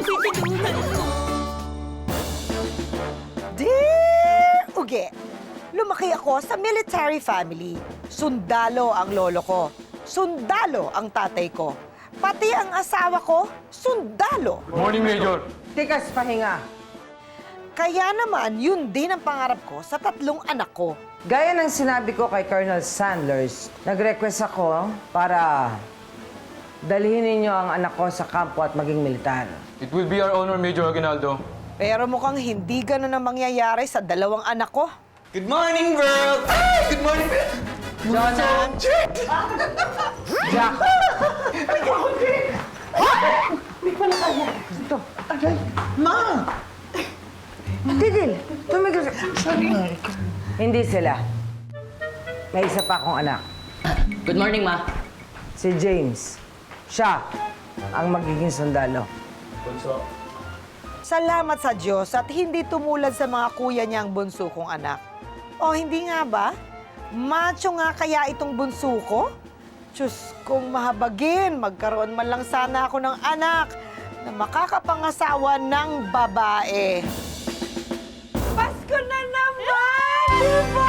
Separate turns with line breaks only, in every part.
Tinulungan mo.
Dear Uge, lumaki ako sa military family. Sundalo ang lolo ko. Sundalo ang tatay ko. Pati ang asawa ko, sundalo.
Morning, Major.
Tikas pahinga.
Kaya naman, yun din ang pangarap ko sa 3 anak ko.
Gaya ng sinabi ko kay Colonel Sanders, nag-request ako para dalhin ninyo ang anak ko sa kampo at maging militar.
It will be our honor, Major Aguinaldo.
Pero mukhang hindi ganun ang mangyayari sa 2 anak ko.
Good morning, world! Ay, good morning,
Jonah! Jack!
Ma!
Tigil! Tumigil ka! Hindi sila. May isa pa akong anak.
Good morning, Ma.
Si James. Siya ang magiging sundalo.
Salamat sa Diyos at hindi tumulad sa mga kuya niyang bunso kong anak. O hindi nga ba? Macho nga kaya itong bunso ko? Diyos kong mahabagin, magkaroon man lang sana ako ng anak na makakapangasawa ng babae. Pasko na naman! Diba?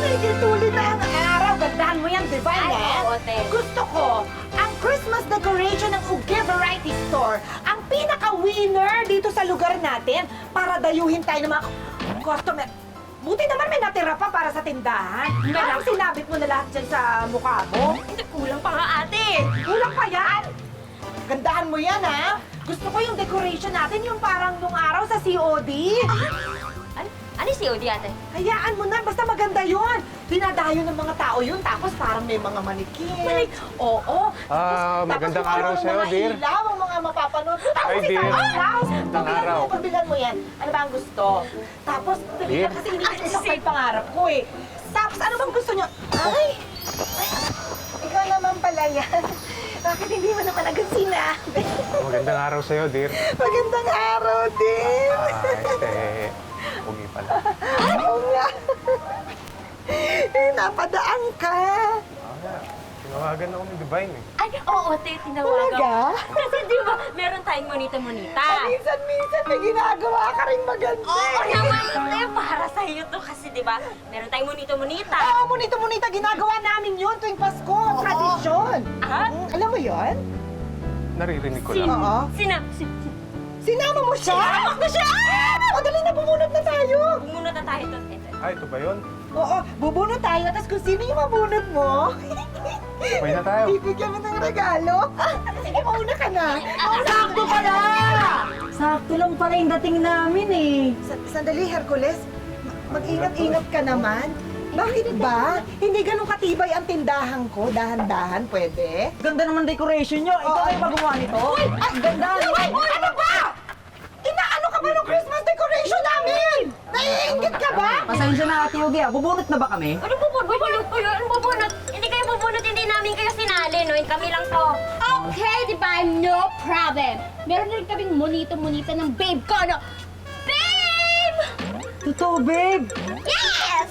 Sige, tuloy na ang araw. Gandahan mo yan, diba? Gusto ko ang Christmas decoration ng Uge Variety Store. Ang pinaka-winner dito sa lugar natin para dayuhin tayo ng mga customer. Buti naman may natira pa para sa tindahan. Parang sinabit mo na lahat dyan sa mukha mo.
Hindi, kulang pa nga, ate.
Kulang pa yan? Gandahan mo yan, ha? Gusto ko yung decoration natin, yung parang nung araw sa COD.
Ano si Odi, ate?
Hayaan mo na, basta maganda yun. Dinadayo ng mga tao yun, tapos parang may mga manikin. Oo.
Magandang
tapos
araw
yung
sa'yo,
mga
dear.
ilaw, ang mga mapapanood. Tapos
Hi, dear. Magandang araw.
Pagbilan mo yan. Ano ba ang gusto? Tapos, pilihan kasi hindi ko sa pangarap ko eh. Tapos, ano bang gusto nyo? Ay! Ikaw naman pala yan. Bakit hindi mo naman agad sinabi?
Magandang araw sa'yo, dear.
Magandang araw din.
Pugi pala.
Oo nga. Napadaan ka.
Tinawagan ako ni Divine eh.
Ay, oo, ate, tinawagan.
Talaga?
Kasi di ba, meron tayong monita-monita.
Minsan may ginagawa ka rin maganda.
Oo naman, ate, para sa'yo to. Kasi di ba, meron tayong monita-monita.
Oo, munita-munita. Ginagawa namin yun tuwing Pasko. Tradisyon.
Ah?
Alam mo yun?
Naririnig ko
Sin-
lang.
Oo. Sinama mo siya?
Sinama ko siya!
O, dali na, bumunot na tayo.
Bumunot na tayo doon. Ito.
Ito ba yun?
Oo, bubunot tayo. Tapos kung sino yung mabunot mo,
May na tayo.
bibigyan mo ng regalo. Sige, mauna ka na.
Sakto pala! Sakto lang pala yung dating namin eh.
Sandali, Hercules. Mag-ingat-ingat ka naman. Bakit ba? Hindi ganun katibay ang tindahan ko. Dahan-dahan, pwede?
Ganda naman decoration nyo. Ikaw
Oo.
ay magawa nito.
Ay, ganda! Ano ba? Inaano ka ba ng Christmas decoration namin? Naiingit ka ba?
Pasensya na Ate Yogi ah. Bubunot na ba kami?
Ano bubunot ko yun? Ano bubunot? Hindi kayo bubunot, hindi namin kayo sinali, no? Kami lang to.
Okay, di ba? No problem. Meron na rin kaming monito-monita ng babe ko, no? Babe!
Totoo, babe.
Yes!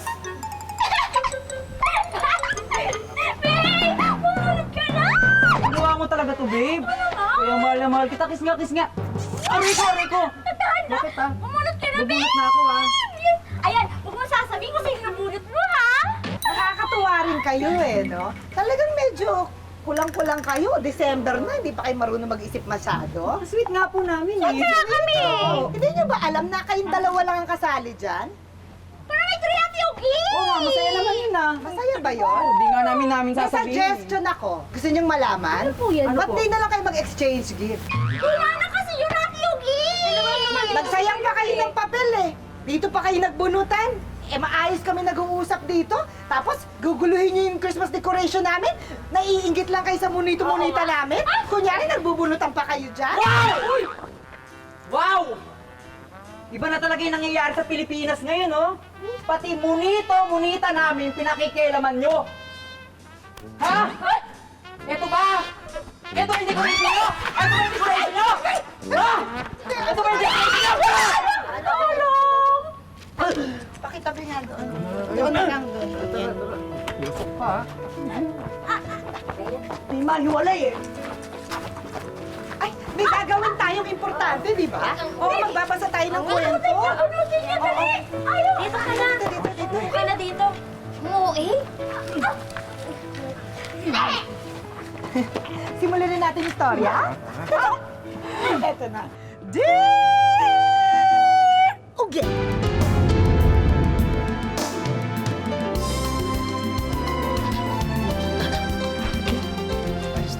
Babe! Bubunot ka na!
Ginawa mo talaga to, babe. Kaya mahal na mahal kita. Kiss nga, kiss nga. Aray ko, aray ko.
Tatahan na!
Bakit ah?
Bumunot ka na, babe!
Bubunot na ako ah.
Ayan, huwag mo sasabihin kung sino nabunot mo, ha?
Nakakatuwa rin kayo eh, no? Talagang medyo kulang-kulang kayo. December na, hindi pa kayo marunong mag-isip masyado.
Sweet nga po namin eh.
Kami!
Oo. Hindi nyo ba alam na kayong dalawa lang ang kasali dyan?
Parang may triyati, okay?
Oo nga, masaya naman yun ah.
Masaya ba yun?
Hindi nga namin
May
sasabihin.
suggestion ako. Gusto nyong malaman?
Ano po yan?
Ba't di na lang kayo mag-exchange gift?
Wala na kasi yun, Ate Yogi!
Nagsayang pa kayo ng papel eh. Dito pa kayo nagbunutan. Eh, maayos kami nag-uusap dito. Tapos, guguluhin niyo yung Christmas decoration namin. Naiinggit lang kayo sa munito-munita namin. Kunyari, nagbubunutan pa kayo dyan.
Wow! Uy! Wow! Iba na talaga yung nangyayari sa Pilipinas ngayon, oh. Pati munita namin, pinakikialaman nyo. Ha? Ito ba? Ito yung decoration nyo? Ito yung decoration nyo? Ha? Ito ba yung decoration nyo?
Tulong! Pakitabi nga doon. Doon na lang doon.
Lusok pa
May mahiwalay eh. Ay, may gagawin tayong importante, di ba? Oo, magbabasa tayo ng kwento.
Dito ka na. Dito ka na dito.
Oo, eh?
Simulan na natin yung istorya. Eto na. Dear Uge!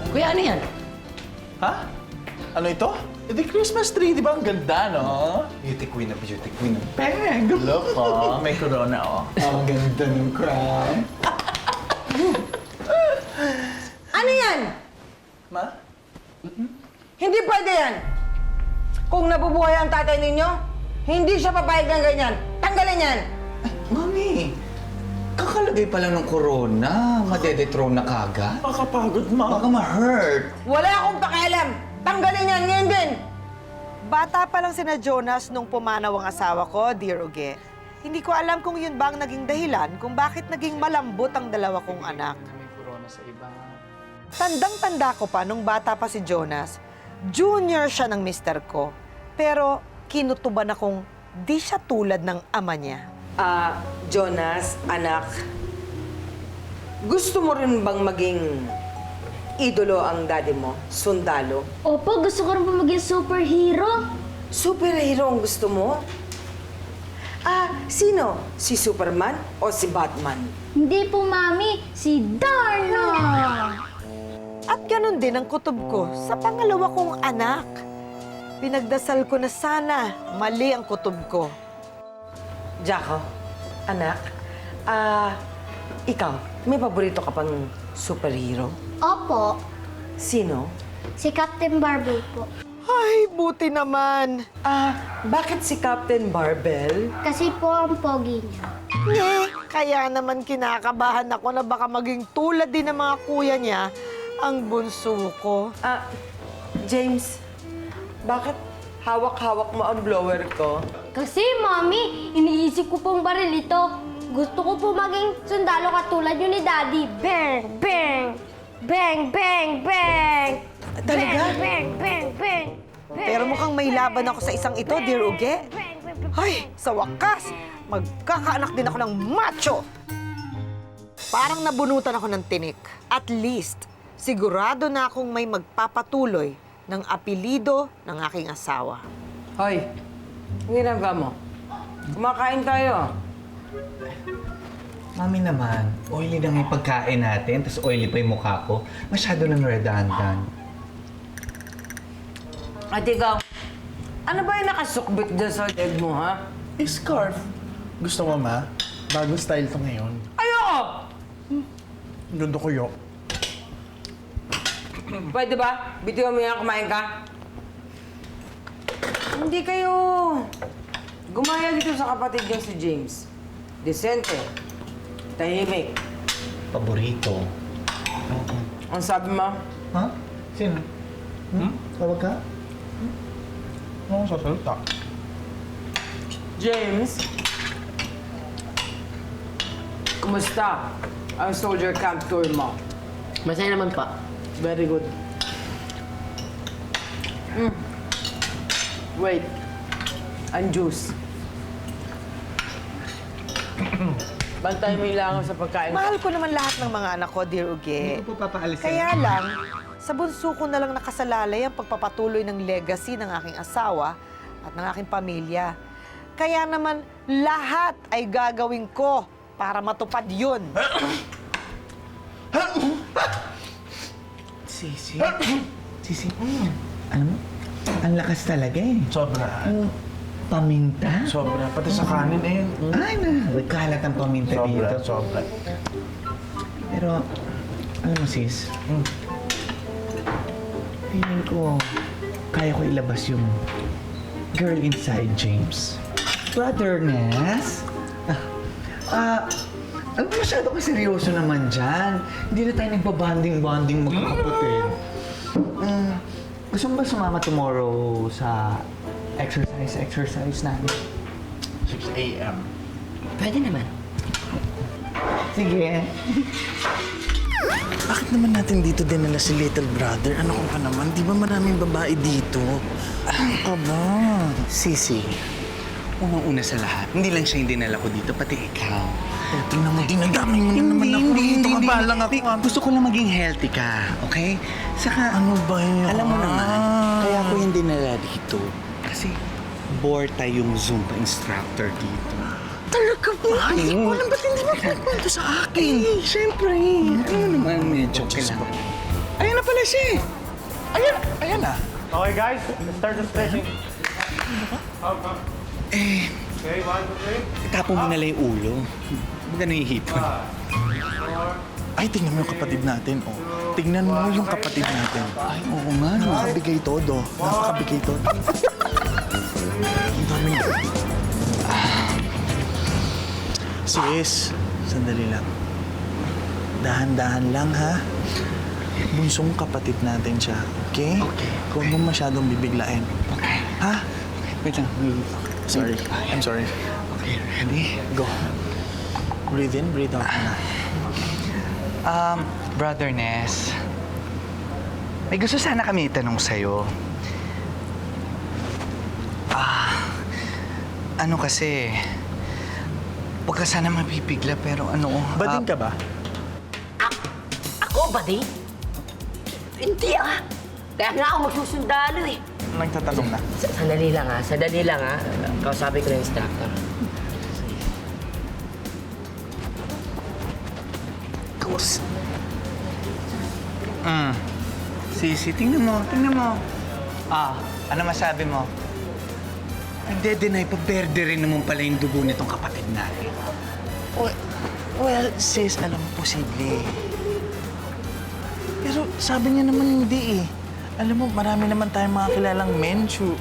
Kuya, ano yan?
Ha? Ano ito? Eh, di Christmas tree, di ba? Ang ganda, no? Beauty queen na beauty queen. Bang! Look, oh. May corona, oh. Ang ganda ng crown.
Ano yan?
Ma?
Hindi pwede yan! Kung nabubuhay ang tatay ninyo, hindi siya papayag ng ganyan. Tanggalin yan!
Mami, kakalagay pa lang ng corona. Madedethrone na kagad. Makapagod, ma. Baka ma-hurt.
Wala akong pakialam! Tanggalin yan ngayon din!
Bata pa lang sina Jonas nung pumanaw ang asawa ko, Dear Uge. Hindi ko alam kung yun ba ang naging dahilan kung bakit naging malambot ang dalawa kong anak.
May corona sa iba.
Tandang-tanda ko pa nung bata pa si Jonas, junior siya ng mister ko. Pero kinutuban akong di siya tulad ng ama niya.
Jonas, anak, gusto mo rin bang maging idolo ang daddy mo? Sundalo?
Opo, gusto ko rin po maging superhero.
Superhero ang gusto mo? Sino? Si Superman o si Batman?
Hindi po, Mami. Si Darna.
At ganun din ang kutob ko sa pangalawa kong anak. Pinagdasal ko na sana mali ang kutob ko.
Jacko, anak, ikaw, may paborito ka pang superhero?
Opo,
Sino?
si Captain Barbell po.
Ay, buti naman.
Bakit si Captain Barbell?
Kasi po ang pogi niya.
Kaya naman kinakabahan ako na baka maging tulad din ng mga kuya niya ang bunso ko.
James, bakit hawak-hawak mo ang blower ko?
Kasi, Mami, iniisip ko pong baril ito. Gusto ko po maging sundalo katulad yun ni Daddy. Bang! Bang! Bang! Bang! Bang!
Talaga?
Bang! Bang! Bang! Bang!
Pero mukhang may laban ako sa isang ito, Dear Uge. Ay, sa wakas, magkakaanak din ako ng macho. Parang nabunutan ako ng tinik. At least, sigurado na akong may magpapatuloy ng apelido ng aking asawa.
Hoy, ang ginagawa mo? Kumakain tayo.
Mami naman, oily na nga yung pagkain natin, tapos oily pa yung mukha ko. Masyado nang redundant.
At ikaw, ano ba yung nakasukbit dyan sa leg mo, ha?
Scarf. Gusto mo, ma? Bagong style to ngayon.
Ayoko!
Ganda ko yo.
Pwede ba? Bitiwan mo yan, kumain ka? Hindi kayo gumaya dito sa kapatid niya si James. Decente. Tahimik.
Paborito.
Ang sabi mo?
Ha? Sino? Tawag ka? Ano sa salita?
James? Kumusta ang soldier camp tour mo?
Masaya naman pa.
Very good. Wait. Ang juice. Bantay mo yung langaw sa pagkain.
Mahal ko naman lahat ng mga anak ko, Dear Uge.
Hindi ko po papaalisin.
Kaya lang, sa bunso ko na lang nakasalalay ang pagpapatuloy ng legacy ng aking asawa at ng aking pamilya. Kaya naman, lahat ay gagawin ko para matupad yun.
Sisi. Sisi. Alam mo, ang lakas talaga eh.
Sobra.
Paminta?
Sobra. Pati sa kanin eh.
Ay na, kalat ang paminta dito.
Sobra.
Pero, alam mo sis, feeling ko, kaya ko ilabas yung girl inside James. Brotherness? Ano masyado ka seryoso naman dyan? Hindi na tayo nagbabanding-banding magkakapatid. Gusto mo ba sumama tomorrow sa exercise namin?
6 a.m.
Pwede naman.
Sige.
Bakit naman natin dito dinala si little brother? Ano ko pa naman? Di ba maraming babae dito? Ano ka ba?
Sisi, unang-una sa lahat, hindi lang siya yung dinala ko dito, pati ikaw.
Oh, tingnan mo, dinadamay mo na naman ako. Tumaba lang ako.
Gusto ko lang maging healthy ka, okay? Saka,
Ano ba yun?
alam mo naman, kaya ako yung dinala dito. Kasi, Borta yung Zumba instructor dito.
Talaga ba? Hindi ko alam, ba't hindi mo kwento sa akin?
Eh, syempre. Alam mo naman, medyo kailangan.
Ayan na pala siya. Ayan na.
Okay guys, let's start the stretching. Okay, 1, 2, 3.
Itapon mo na lang yung ulo. Huwag ka nahihipon.
Ay, tingnan mo yung kapatid natin, oh. Tingnan mo yung kapatid natin. Ay, oo nga, nakakabigay todo. Nakakabigay todo. Ang daming... Sis, sandali lang. Dahan-dahan lang, ha? Bunsong kapatid natin siya, okay?
Okay.
Huwag mo masyadong bibiglain.
Okay.
Ha?
Wait lang.
Sorry. I'm sorry.
Okay, ready?
Go. Breathe in, breathe out na.
Brother Ness, may gusto sana kami itanong sa'yo. Ano kasi, huwag ka sana mapipigla pero ano...
Bading ka ba?
Ako, buddy? Hindi ah. Kaya nga ako magsusundalo eh.
Nagtatanong na.
Sandali lang ha. Kausapin ko na yung instructor.
Sisi, tingnan mo. Ano masabi mo? Nagde-deny pa, berde rin naman pala yung dugo nitong kapatid natin.
Well, sis, alam mo, posible. Pero sabi niya naman hindi eh. Alam mo, marami naman tayong mga kilalang menchu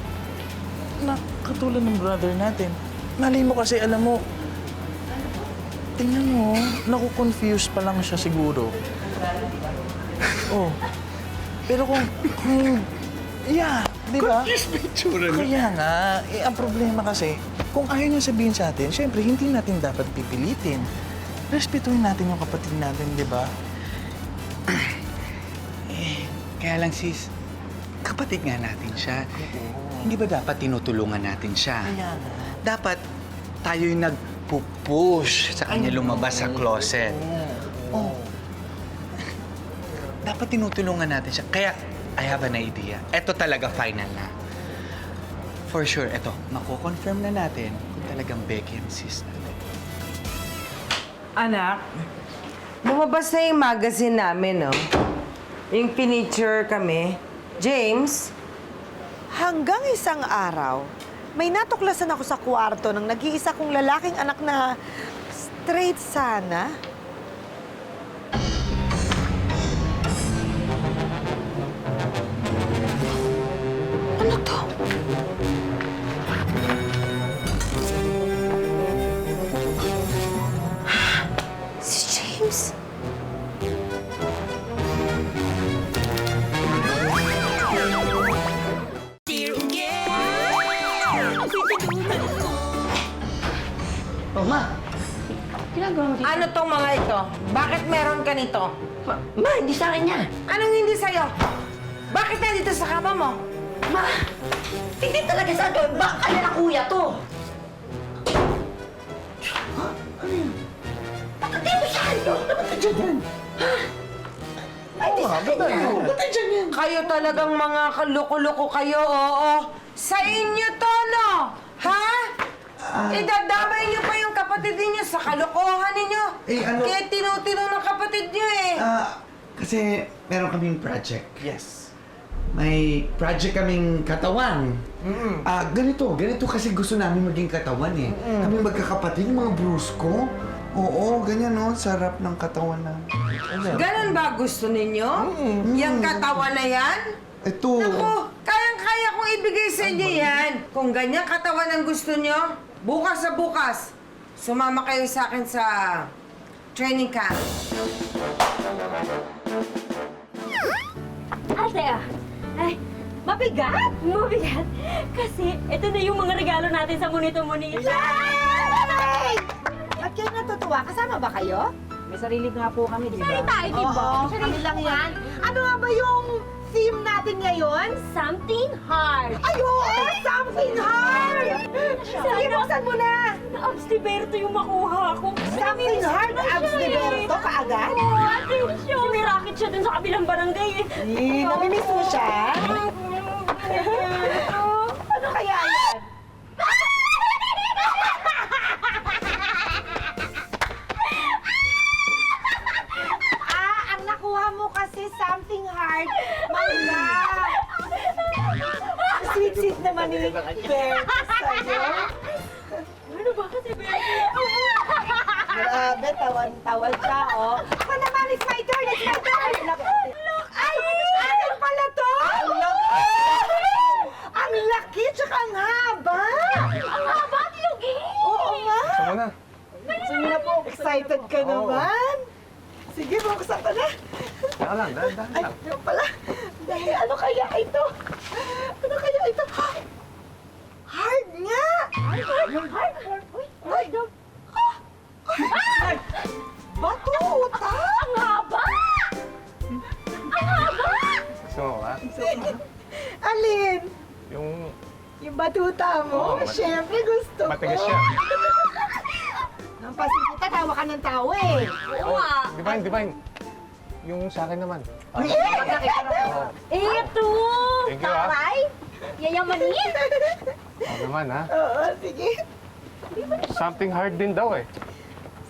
na katulad ng brother natin. Malay mo kasi, alam mo, tingnan mo, naku-confuse pa lang siya siguro. Oh. Pero yeah, di ba? Kaya nga, ang problema kasi, kung ayaw niya sabihin sa atin, syempre, hindi natin dapat pipilitin. Respetuhin natin yung kapatid natin, di ba?
Kaya lang sis, kapatid nga natin siya. Hindi ba dapat tinutulungan natin siya?
Kaya nga.
Dapat tayo yung nagpupush sa kanya lumabas sa closet. Oh. Dapat tinutulungan natin siya. Kaya, I have an idea. Ito talaga final na. For sure, ito, mako-confirm na natin kung talagang Becky and sis natin.
Anak, lumabas na yung magazine namin, no? Yung pinicture kami. James?
Hanggang isang araw, may natuklasan ako sa kwarto ng nag-iisa kong lalaking anak na straight sana. Ano to? Si James?
Oh, ma. Ginagawa mo dito?
Ano tong mga ito? Bakit meron ka nito?
Ma, hindi sa akin yan.
Anong hindi sa'yo? Bakit nandito sa kama mo?
Ma, hindi talaga sa akin. Baka kaya na kuya to. Ha? Ano yun? Bakit di mo sa akin to? Dapat ka dyan yan. Ha? Ay, di sa akin yan. Ba't dyan yan?
Kayo talagang mga kaluko-luko kayo, oo. Sa inyo to, no? Ha? Idadamay niyo pa yung kapatid niyo sa kalokohan ninyo. Kaya tinutino ng kapatid niyo eh.
Kasi meron kaming project.
Yes.
May project kaming katawan. Ganito kasi gusto namin maging katawan eh. Kami magkakapatid, mga brusko. Oo, ganyan no, sarap ng katawan na.
Ganon ba gusto ninyo? Yung katawan na yan?
Ito.
Naku, kayang-kaya kong ibigay sa inyo yan. Kung ganyan katawan ang gusto nyo, bukas sa bukas, sumama kayo sa akin sa training camp.
Ate ah. Ay, mabigat? Mabigat. Kasi ito na yung mga regalo natin sa Monito Monita.
Yay! Ba't kayo natutuwa? Kasama ba kayo?
May sarili nga po kami, di ba?
Sorry tayo, di ba?
Oo, kami lang yan. Ano nga ba yung theme natin ngayon?
Something hard.
Ay, oo! Something hard! Sige, buksan mo na!
Abs de Berto yung makuha ko.
Something hard, abs de Berto, kaagad?
Oo, atensyon. May racket siya dun sa kabilang barangay eh.
Namimiss mo siya? Ano kaya yan? Ang nakuha mo kasi something hard. Mala! Sweet-sweet naman ni Berto sa'yo.
Ano ba kasi Berto?
Grabe, tawan-tawan siya, oh. Ako naman, it's my turn, it's my turn! Ay, akin pala to! Ang laki, tsaka ang haba!
Ang haba, tilugi!
Oo nga!
Saan na?
Buksan mo na po. Excited ka naman? Sige, buksan ko na.
Saan lang, dahan
Ay,
lang.
yun pala. Dahil ano kaya ito? Ano kaya ito? Hard nga!
Hard.
Ay, Ay! Batuta!
Ang haba! Ang haba!
Gusto mo ba?
Alin?
Yung
Yung batuta mo?
Oo,
Siyempre gusto ko.
matigas siya.
Nampasin kita, tawa ka ng tawa eh.
Oo nga.
Divine. Yung sa akin naman.
Ito!
Thank you, ah.
Taray! Yayamanin!
Oo naman, ha?
Oo, sige.
Something hard din daw, eh.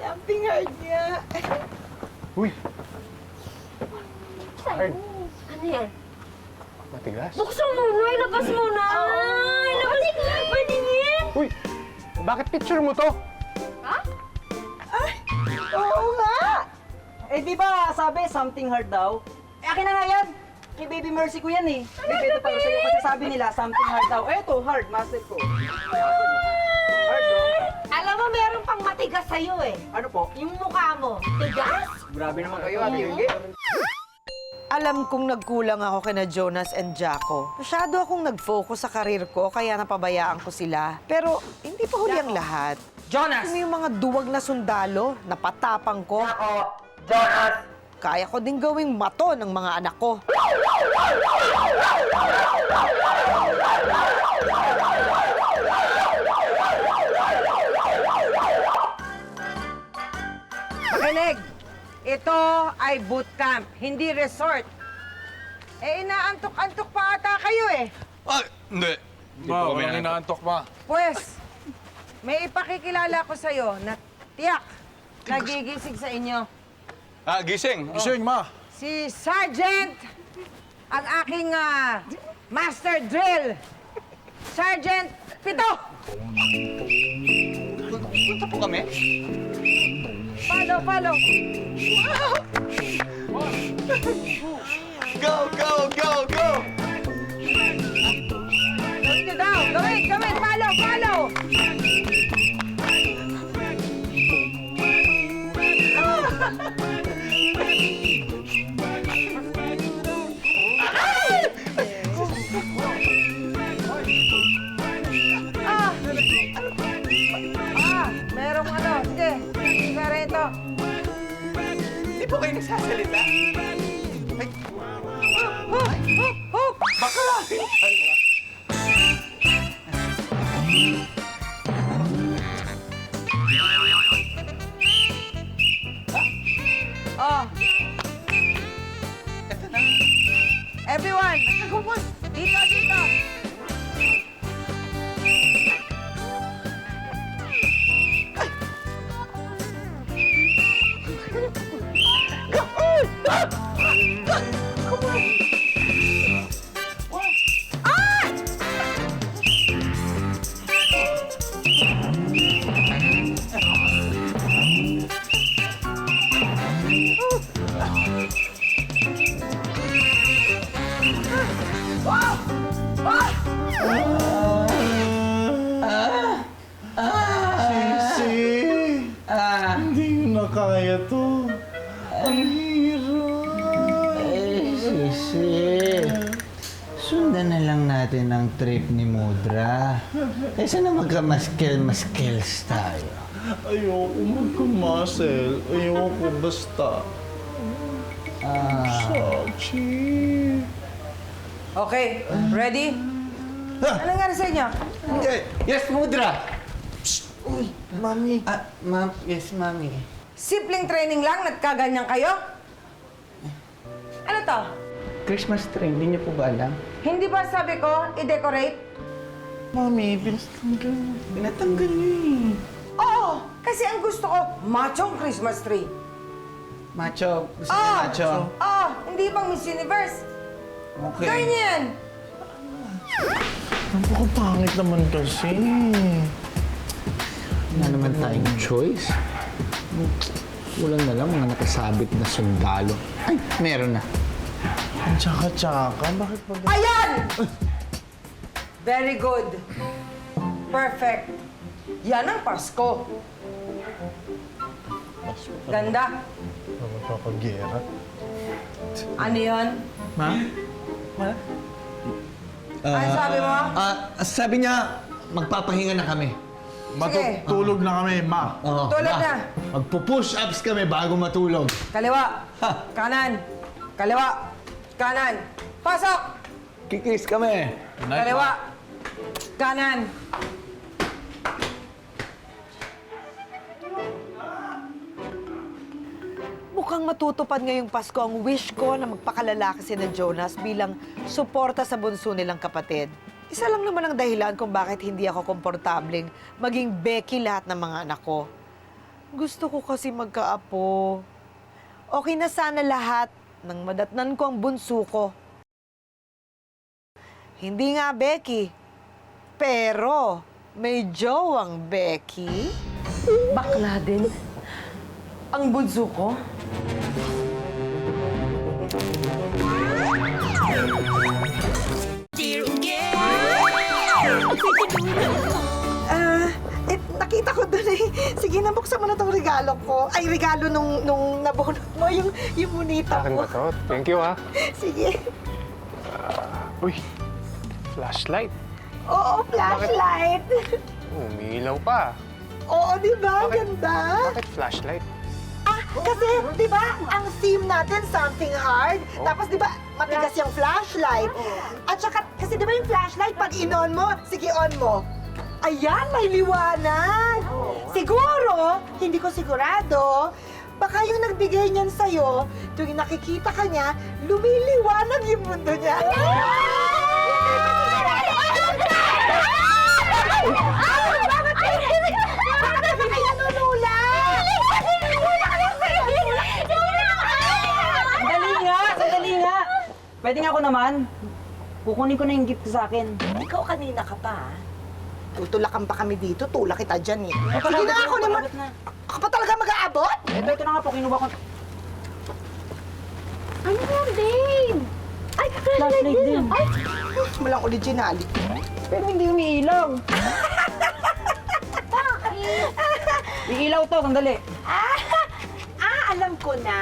Something hard nga.
Uy, hard.
Ano yan?
Matigas.
Buksan mo na! Ilabas mo na! Ilabas! Patingin!
Uy, bakit picture mo to?
Oo nga!
Eh, di ba sabi, something hard daw? Eh, akin na nga yan. Kay Baby Mercy ko yan eh. Baby, ito para sa'yo kasi sabi nila, something hard daw. Eh, ito, hard, muscle ko. Hard, no?
Alam mo, meron pang matigas sa'yo eh.
Ano po?
Yung mukha mo. Tigas?
Grabe naman kayo, Ate Yugi.
Alam kong nagkulang ako kina Jonas and Jaco. Masyado akong nag-focus sa karir ko, kaya napabayaan ko sila. Pero hindi pa huli ang lahat.
Jonas!
Ano yung mga duwag na sundalo na patapang ko?
Jonas!
Kaya ko din gawing mato ng mga anak ko.
Makinig! Ito ay bootcamp, hindi resort. Eh, inaantok-antok pa ata kayo eh.
Ah, hindi.
Ma, walang inaantok, ma.
Pues, may ipakikilala ko sa'yo na tiyak nagigising sa inyo.
Ah, gising.
Gising, ma.
Si Sergeant, ang aking master drill. Sergeant Pito!
Punta po kami.
Follow!
Go, go, go, go!
Let's go down! Gawin! Follow! Merong ano, sige. Pero ito.
Hindi po kayo nagsasalita.
Hoop!
Bakla!
Oh. Everyone! Dito!
Iwan na lang natin ang trip ni Mudra. Kaysa na magka-maskel-maskels tayo.
Ayoko magka-muscle. Ayoko, basta. Sachi.
Okay, ready? Anong nangyari sa inyo?
Yes, Mudra!
Uy, mami.
Ma'am. Yes, mami.
Simpleng training lang, nagkaganyan kayo? Ano to?
Christmas tree, hindi niyo po ba alam?
Hindi ba sabi ko, i-decorate?
Mami, pinatanggal niyo eh.
Oo, kasi ang gusto ko, machong Christmas tree.
Macho. Gusto niyo macho?
Hindi bang Miss Universe?
Okay.
Ganyan!
Napakapangit naman kasi.
Wala naman tayong choice. Kulang na lang mga nakasabit na sundalo. Ay, meron na.
Ang tsaka-tsaka, bakit ba?
Ayan! Very good. Perfect. Yan ang Pasko. Ganda.
Napapagera.
Ano yun?
Ma?
Ano sabi mo?
Sabi niya, magpapahinga na kami.
Sige.
Matutulog na kami, ma.
Oo,
Tulog
ma.
na.
Magpo-push ups kami bago matulog.
Kaliwa. Kanan. Kaliwa. Kanan. Pasok!
Kikis kami.
Kaliwa. Kanan.
Mukhang matutupad ngayong Pasko ang wish ko na magpakalalaki si na Jonas bilang suporta sa bunso nilang kapatid. Isa lang naman ang dahilan kung bakit hindi ako komportableng maging Becky lahat ng mga anak ko. Gusto ko kasi magkaapo. Okay na sana lahat nang madatnan ko ang bunso ko. Hindi nga Becky, pero may jowang Becky.
Bakla din. Ang bunso ko.
Nakita ko doon eh. Sige na, buksan mo na tong regalo ko. Ay, regalo nung nabunot mo, yung munita
Akin
mo.
ba to? Thank you, ha?
Sige.
Uy, flashlight.
Oo, flashlight.
Umilaw pa.
Oo, di ba?
Bakit?
Ganda.
Bakit flashlight?
Kasi, di ba, ang theme natin, something hard.
Oh.
Tapos, di ba, matigas yung flashlight. At saka, kasi di ba yung flashlight, pag in-on mo, sige, on mo. Ayan, may liwanag. Siguro, hindi ko sigurado, baka yung nagbigay niyan sa'yo, tuwing nakikita ka niya, lumiliwanag yung mundo niya. Bakit ba kayo nanunulak?
Sandali nga! Pwede nga ako naman. Kukunin ko na yung gift sa akin.
Ikaw kanina ka pa, ha? Tutulakan pa kami dito, tulak kita dyan eh. Sige
Abot
na ako naman.
na.
Ako pa talaga mag-aabot?
Ito na nga po, kinuha ko.
Ano yan, babe? Ay,
Flashlight din.
Ay,
Walang originality.
Pero hindi umiilaw. Iilaw to, sandali.
Alam ko na.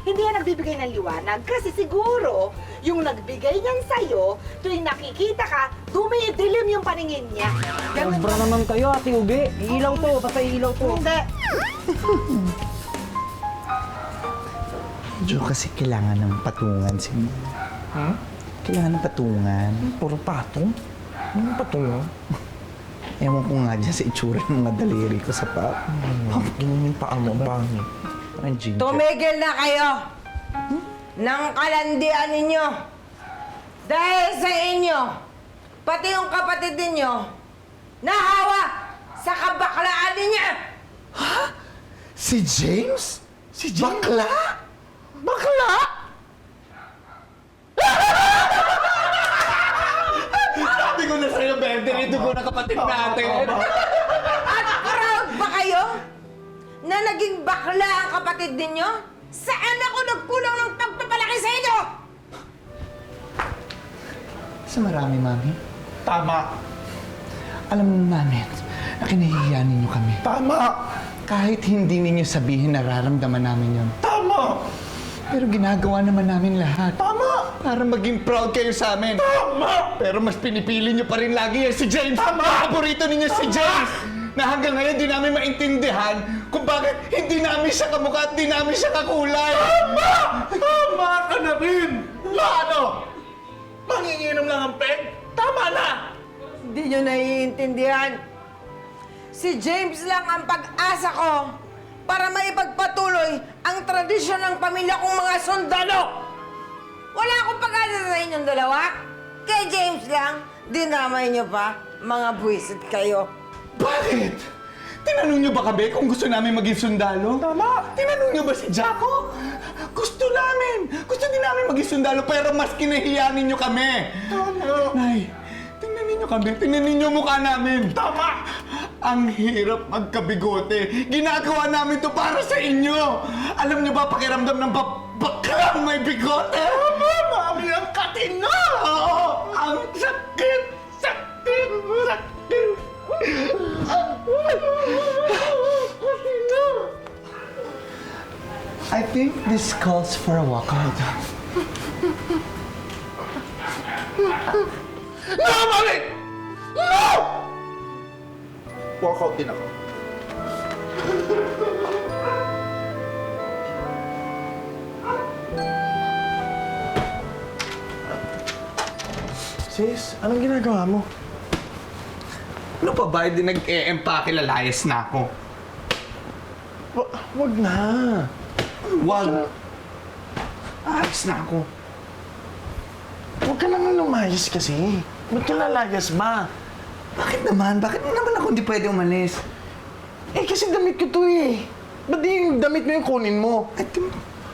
Hindi yan nagbibigay ng liwanag kasi siguro yung nagbigay niyan sa'yo, tuwing nakikita ka, dumidilim yung paningin niya.
Sobra naman kayo, Ate Ubi. Iilaw to, basta iilaw to.
Hindi.
Medyo kasi kailangan ng patungan si Kailangan ng patungan.
Puro patong? Anong patong?
Ewan ko nga dyan sa itsura ng mga daliri ko sa pa.
Ganyan yung paa mo, ang pangit.
Parang ginger.
Tumigil na kayo ng kalandian ninyo. Dahil sa inyo, pati yung kapatid ninyo, nahawa sa kabaklaan ninyo.
Si James? Si James? Bakla? Bakla? Sabi ko na sa'yo, Berde, ito ko na kapatid natin.
At proud ba kayo na naging bakla ang kapatid ninyo? Saan ako nagkulang ng pagpapalaki sa inyo?
Sa marami, Mami.
Tama.
Alam namin na kinahihiya ninyo kami.
Tama.
Kahit hindi ninyo sabihin, nararamdaman namin yon.
Tama.
Pero ginagawa naman namin lahat.
Tama.
Para maging proud kayo sa amin. Tama! Pero mas pinipili nyo pa rin lagi yan si James. Tama! Paborito ninyo si James! Na hanggang ngayon di namin maintindihan kung bakit hindi namin siya kamukha at di namin siya kakulay.
Tama! Tama ka na rin! Na ano? Manginginom lang ang peg? Tama na!
Hindi nyo naiintindihan. Si James lang ang pag-asa ko para maipagpatuloy ang tradisyon ng pamilya kong mga sundalo. Wala akong pag-asa sa inyong dalawa. Kay James lang, dinamay nyo pa, mga buwisit kayo.
Bakit? Tinanong nyo ba kami kung gusto namin maging sundalo? Tama! Tinanong nyo ba si Jaco? Gusto namin! Gusto din namin maging sundalo pero mas kinahiyanin nyo kami! Tama! Nay, tingnan ninyo kami. Tingnan ninyo mukha namin. Tama! Ang hirap magkabigote. Ginagawa namin to para sa inyo. Alam nyo ba pakiramdam ng baklang may bigote? Tama! Mami, ang katino! Oo! Ang sakit! Sakit! Sakit! I think this calls for a walkout.
No, Mami! No! Walkout din ako.
Sis, anong ginagawa mo? Ano pa ba? Hindi nag-e-empake, lalayas na ako.
Wag na.
Wag! Alis na ako.
Huwag ka naman lumayas kasi. Ba't ka lalayas ba?
Bakit naman? Bakit naman ako hindi pwede umalis?
Eh, kasi damit ko to eh. Ba't di yung damit mo yung kunin mo?
Ay,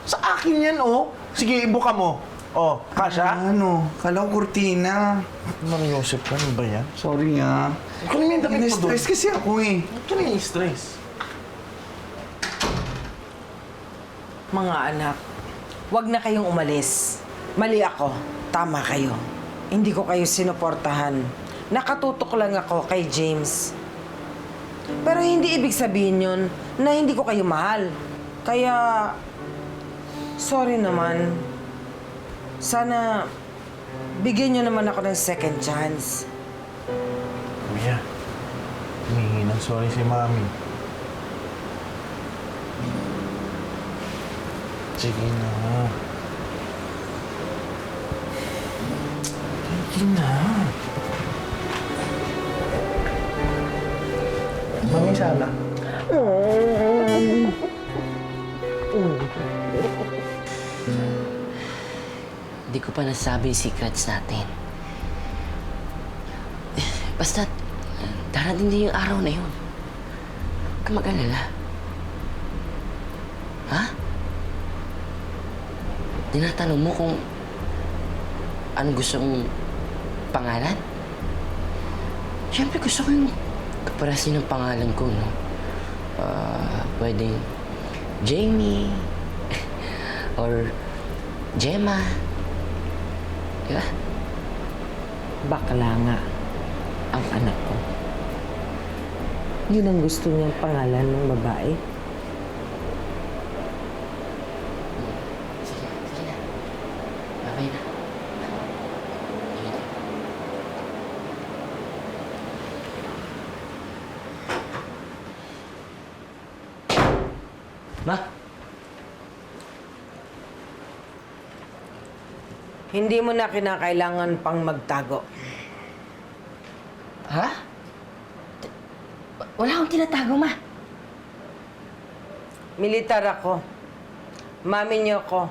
Sa akin yan, oh. Sige, ibuka mo. Oh, kasha?
ano? Kala ko kurtina.
Ma'am Joseph, ano ba yan?
Sorry nga.
Kunin mo yung damit mo doon.
Na-stress kasi ako eh.
Ito na yung stress.
Mga anak, wag na kayong umalis. Mali ako. Tama kayo. Hindi ko kayo sinuportahan. Nakatutok lang ako kay James. Pero hindi ibig sabihin yun na hindi ko kayo mahal. Kaya, sorry naman. Sana, bigyan nyo naman ako ng second chance.
Kuya, humingi ng sorry si Mami. Sige na. Sige na. Mami, sana.
Hindi ko pa nasabi yung secrets natin. Basta, darating din yung araw na yun. Huwag ka mag-alala. Ha? Tinatanong mo kung anong gusto mong pangalan? Siyempre gusto ko yung kaparasin ng pangalan ko, no? Pwedeng Jamie or Gemma. Diba?
Bakla nga ang anak ko. Yun ang gusto niyang pangalan ng babae.
Sige na. Babay na. Ma?
Hindi mo na kinakailangan pang magtago.
Ha? Wala akong tinatago, Ma.
Militar ako. Mami niyo ako.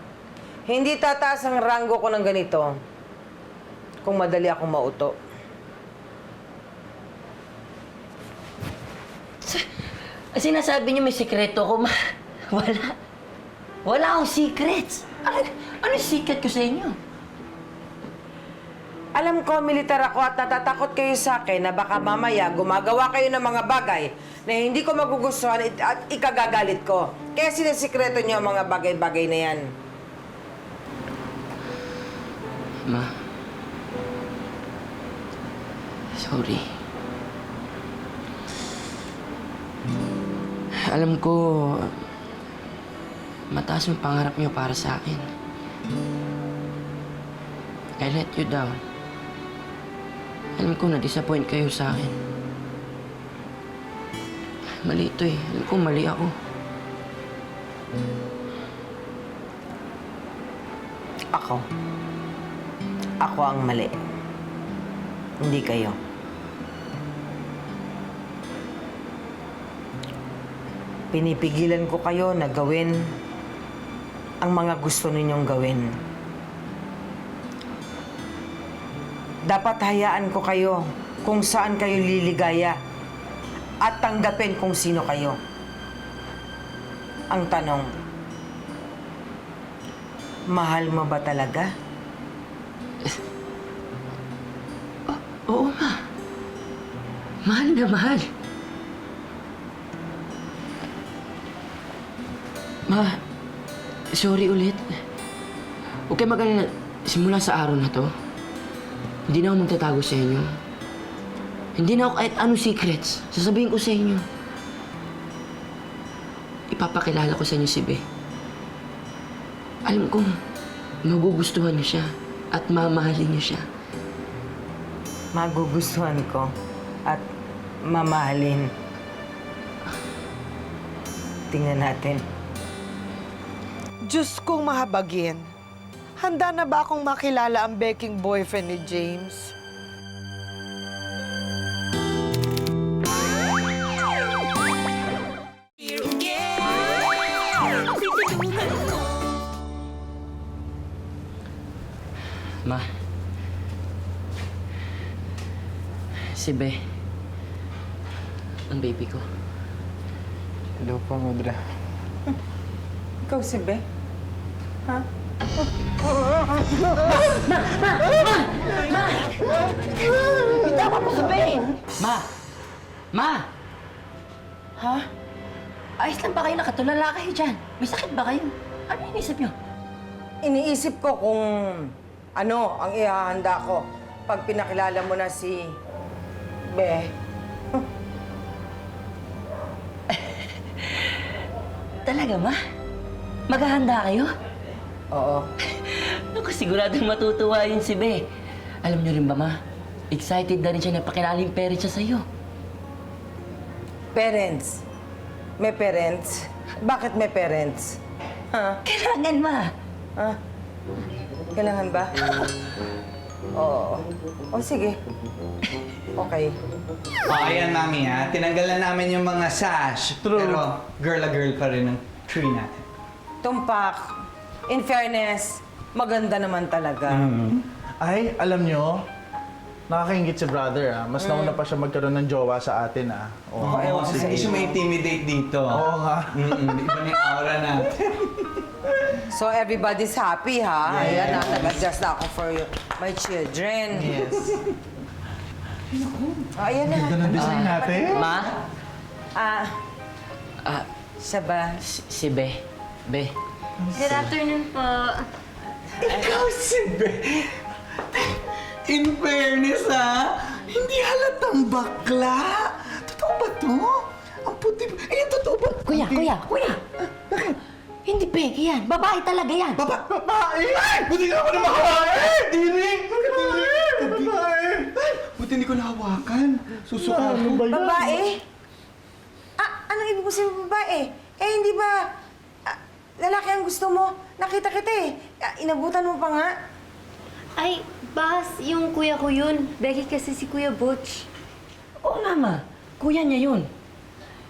Hindi tataas ang ranggo ko ng ganito kung madali akong mauto.
Sinasabi niyo may sikreto ko, Ma. Wala. Wala akong secrets. Ano yung secret ko sa inyo?
Alam ko, militar ako at natatakot kayo sa akin na baka mamaya gumagawa kayo ng mga bagay na hindi ko magugustuhan at ikagagalit ko. Kaya sinasikreto niyo ang mga bagay-bagay na yan.
Ma. Sorry. Alam ko, mataas yung pangarap niyo para sa akin. I let you down. Alam ko na-disappoint kayo sa akin. Mali ito eh. Alam ko mali ako.
Ako ang mali. Hindi kayo. Pinipigilan ko kayo na gawin ang mga gusto ninyong gawin. Dapat hayaan ko kayo kung saan kayo liligaya at tanggapin kung sino kayo. Ang tanong, mahal mo ba talaga?
Oo, ma. Mahal na mahal. Ma, sorry ulit. Huwag kayo mag-alala. Simula sa araw na to, hindi na ako magtatago sa inyo. Hindi na ako kahit anong secrets. Sasabihin ko sa inyo. Ipapakilala ko sa inyo si Be. Alam kong magugustuhan niyo siya at mamahalin niyo siya.
Magugustuhan ko at mamahalin. Tingnan natin.
Diyos kong mahabagin. Handa na ba akong makilala ang beking boyfriend ni James?
Ma. Si Be. Ang baby ko.
Hello po, Mudra.
Ikaw si Be? Ha?
Tama mo si Be! Ma! Ma!
Ha?
Ayos lang ba kayo? Nakatulala kayo dyan. May sakit ba kayo? Ano inisip niyo?
Iniisip ko kung ano ang ihahanda ko pag pinakilala mo na si Be.
Talaga, Ma? Maghahanda kayo?
Oo.
Naku, siguradong matutuwa yun si Be. Alam niyo rin ba, Ma? Excited na rin siya na pakilala yung parents siya sa'yo.
Parents. May parents? Bakit may parents? Ha?
Kailangan, Ma.
Ha? Kailangan ba? Oo. O sige. Okay.
Ayan, Mami, ha? Tinanggal na namin yung mga sash.
True.
Pero girl pa rin ang tree natin.
Tumpak. In fairness, maganda naman talaga.
Ay, alam nyo, nakakaingit si brother, ah. Mas nauna pa siya magkaroon ng jowa sa atin, ah.
Oo,
ewan ko sa
hindi siya ma-intimidate dito.
Oo nga.
Iba na yung aura natin.
So everybody's happy, ha?
Yes.
Ayan na, nag-adjust na ako for my children.
Yes.
Ayan na.
Ganda ng design natin.
Ma?
Ah,
Ah,
siya ba?
si Be. Be.
Good afternoon po.
Ikaw si Be. In fairness, ha? Hindi halatang bakla. Totoo ba to? Ang puti. Eh, totoo ba?
Kuya!
Bakit?
Hindi peke yan. Babae talaga yan.
Babae!
Ay! Buti nga ako na makawae! Dini! Babae! Buti hindi ko nahawakan. Susuka
Ano ba yan?
Babae? Anong ibig mo sabihin babae? Eh, hindi ba lalaki ang gusto mo? Nakita kita eh. Inabutan mo pa nga.
Ay, Bas, yung kuya ko yun. Becky kasi si Kuya Butch.
Oo nga, Ma. Kuya niya yun.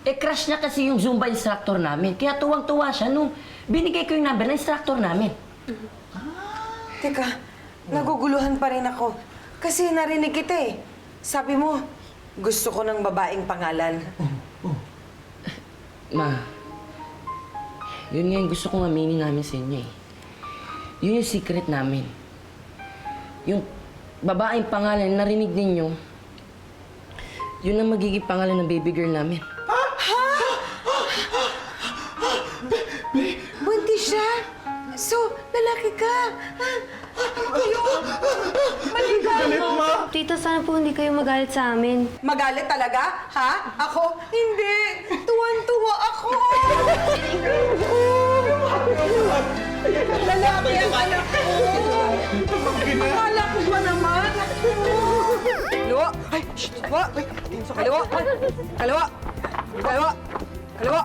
Eh, crush niya kasi yung Zumba instructor namin. Kaya tuwang-tuwa siya nung binigay ko yung number ng instructor namin.
Teka, naguguluhan pa rin ako. Kasi narinig kita eh. Sabi mo, gusto ko ng babaeng pangalan.
Ma, yun nga yung gusto kong aminin namin sa inyo eh. Yun yung secret namin. Yung babaeng pangalan na narinig ninyo, yun ang magiging pangalan ng baby girl namin.
Buntis siya? So, lalaki ka?
Tita, sana po hindi kayo magalit sa amin.
Magalit talaga? Ha? Ako? Hindi. Tuwan-tuwa ako. Lalaki ang anak ko. Akala ko ba naman? Kaliwa. Ay, shh. Kaliwa. Kaliwa. Kaliwa. Kaliwa.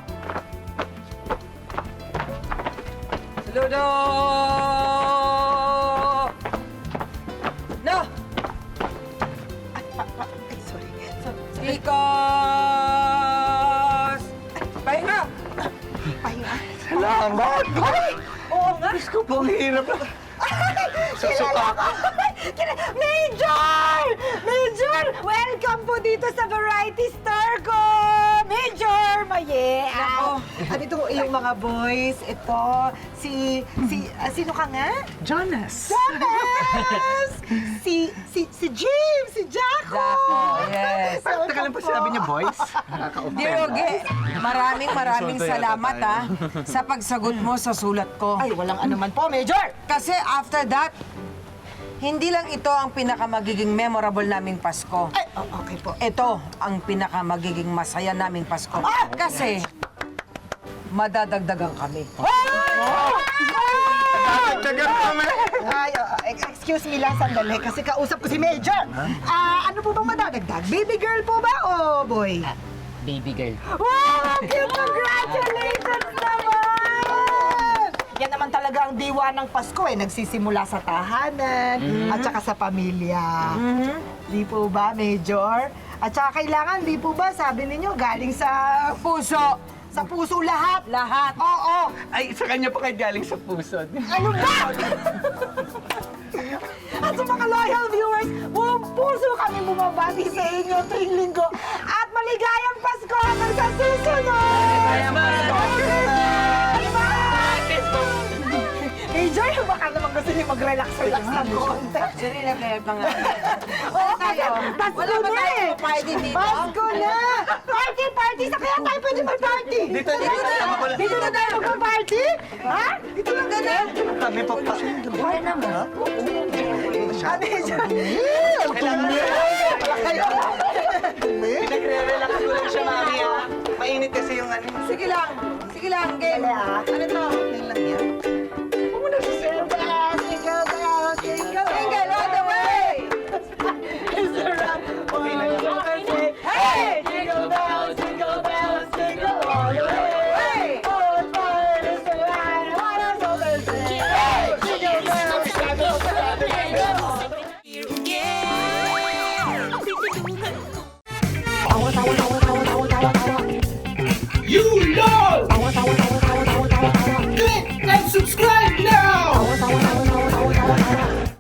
Saludo! No!
Ay, sorry.
Chicos! Pahinga!
Pahinga.
Salamat!
Oo nga.
Diyos ko po, ang hirap na.
Kilala ko! Major! Major! Welcome po dito sa variety star ko! Major! Maye! Andito yung mga boys. Ito, sino ka nga?
Jonas!
Jonas! si Jim! Si Jaco!
Yes.
Teka lang po sinabi niya, boys.
Dear Oge, maraming salamat sa pagsagot mo sa sulat ko.
Ay, walang anuman po, Major!
Kasi after that, hindi lang ito ang pinakamagiging memorable naming Pasko.
Ay, okay po.
Ito ang pinakamagiging masaya naming Pasko. Kasi madadagdagan kami.
Dagdagan kami!
Ay, excuse me lang sandali kasi kausap ko si Major. Ano po bang madadagdag? Baby girl po ba o boy?
Baby girl.
Wow! Cute! Congratulations naman! Yan naman talaga ang diwa ng Pasko eh. Nagsisimula sa tahanan at saka sa pamilya. Di po ba, Major? At saka kailangan, di po ba, sabi ninyo, galing sa
Puso!
sa puso lahat?
Lahat!
Oo!
Ay, sa kanya pa kayo galing sa puso.
Ano ba? At sa mga loyal viewers, buong puso kami bumabati sa inyo tuwing linggo. At maligayang Pasko hanggang sa susunod!
Maligayang Pasko!
Major, baka naman gusto niyo mag-relax ng konti.
Actually, nag-help na nga.
Oo, kasi Pasko
Wala ba
na
tayo
eh!
party dito?
Pasko na! Party! Sa kaya tayo pwede mag-party!
Dito na!
Dito na tayo mag-party? Ha? Dito lang ganun!
Kami pa pa.
Kaya naman. Major!
Pinagre-relax ko lang siya, mami. Mainit kasi yung ano.
Sige lang, game.
Dali, ah.
Ano